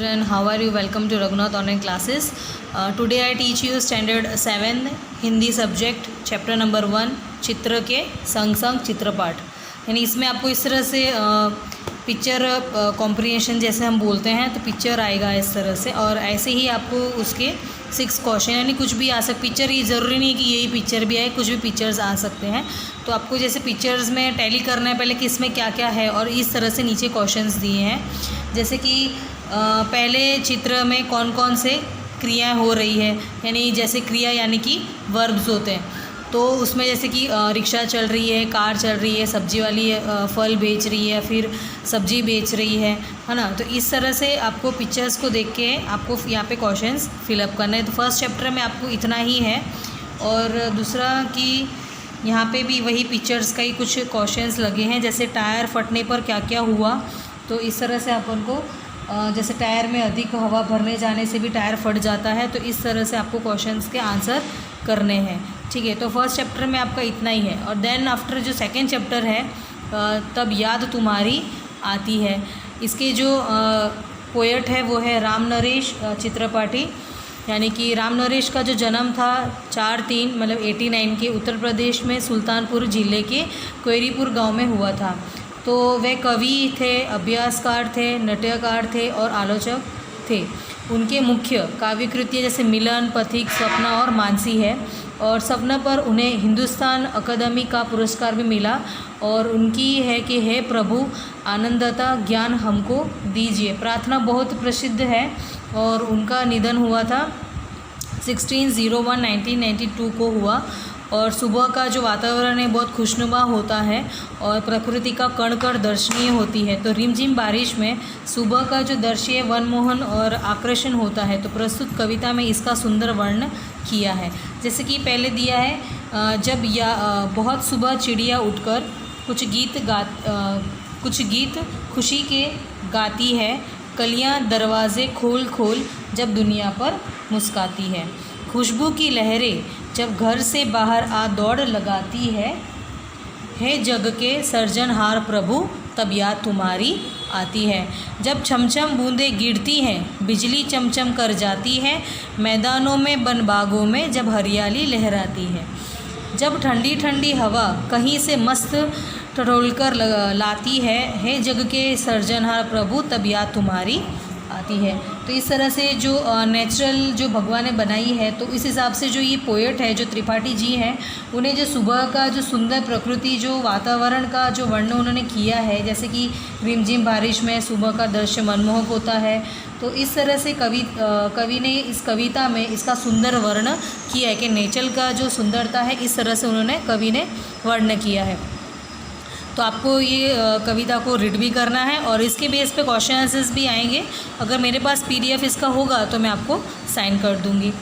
children, how are you? Welcome to Raghunath online classes. Today I teach you standard 7 Hindi subject chapter number 1 चित्र के संग संग चित्रपाठ। यानी इसमें आपको इस तरह से पिक्चर कॉम्प्रिहेंशन जैसे हम बोलते हैं तो पिक्चर आएगा इस तरह से, और ऐसे ही आपको उसके 6 क्वेश्चन यानी कुछ भी आ सकते पिक्चर, ये ज़रूरी नहीं कि यही पिक्चर भी आए, कुछ भी पिक्चर्स आ सकते हैं। तो आपको जैसे पिक्चर्स में टैली करना है पहले कि इसमें क्या क्या है, और इस तरह से नीचे क्वेश्चंस दिए हैं। जैसे कि पहले चित्र में कौन कौन से क्रियाएं हो रही है, यानी जैसे क्रिया यानी कि वर्ब्स होते हैं, तो उसमें जैसे कि रिक्शा चल रही है, कार चल रही है, सब्जी वाली फल बेच रही है, फिर सब्जी बेच रही है ना। तो इस तरह से आपको पिक्चर्स को देख के आपको यहाँ पे क्वेश्चंस फिलअप करने हैं। तो फर्स्ट चैप्टर में आपको इतना ही है, और दूसरा कि यहाँ पे भी वही पिक्चर्स का ही कुछ क्वेश्चंस लगे हैं। जैसे टायर फटने पर क्या क्या हुआ, तो इस तरह से अपन को जैसे टायर में अधिक हवा भरने जाने से भी टायर फट जाता है, तो इस तरह से आपको क्वेश्चंस के आंसर करने हैं। ठीक है, तो फर्स्ट चैप्टर में आपका इतना ही है। और देन आफ्टर जो सेकंड चैप्टर है तब याद तुम्हारी आती है, इसके जो पोएट है वो है राम नरेश चित्रपाठी। यानी कि राम नरेश का जो जन्म था 4/3 मतलब 89 के उत्तर प्रदेश में सुल्तानपुर ज़िले के कोयरीपुर गांव में हुआ था। तो वे कवि थे, अभ्यासकार थे, नाट्यकार थे और आलोचक थे। उनके मुख्य काव्य कृतियाँ जैसे मिलन, पथिक, सपना और मानसी है, और सपना पर उन्हें हिंदुस्तान अकादमी का पुरस्कार भी मिला। और उनकी है कि हे प्रभु आनंदता ज्ञान हमको दीजिए, प्रार्थना बहुत प्रसिद्ध है, और उनका निधन हुआ था 16/01/1992 को हुआ। और सुबह का जो वातावरण है बहुत खुशनुमा होता है, और प्रकृति का कण कण दर्शनीय होती है। तो रिमझिम बारिश में सुबह का जो दृश्य मनमोहन और आकर्षण होता है। तो प्रस्तुत कविता में इसका सुंदर वर्णन किया है। जैसे कि पहले दिया है जब बहुत सुबह चिड़िया उठकर कुछ गीत खुशी के गाती है, कलियां दरवाज़े खोल खोल जब दुनिया पर मुस्काती है, खुशबू की लहरें जब घर से बाहर आ दौड़ लगाती है जग के सर्जनहार प्रभु तब याद तुम्हारी आती है। जब छमछम बूंदें गिरती हैं, बिजली चमचम कर जाती है, मैदानों में बनबागों में जब हरियाली लहराती है, जब ठंडी ठंडी हवा कहीं से मस्त टटोलकर लाती है जग के सर्जनहार प्रभु तब याद तुम्हारी आती है। तो इस तरह से जो नेचुरल जो भगवान ने बनाई है, तो इस हिसाब से जो ये पोएट है जो त्रिपाठी जी हैं, उन्हें जो सुबह का जो सुंदर प्रकृति जो वातावरण का जो वर्णन उन्होंने किया है, जैसे कि रिमझिम बारिश में सुबह का दृश्य मनमोहक होता है। तो इस तरह से कवि ने इस कविता में इसका सुंदर वर्णन किया है कि नेचर का जो सुंदरता है, इस तरह से कवि ने वर्णन किया है। तो आपको ये कविता को रीड भी करना है, और इसके बेस पे क्वेश्चन आंसर्स भी आएंगे। अगर मेरे पास PDF इसका होगा तो मैं आपको साइन कर दूँगी।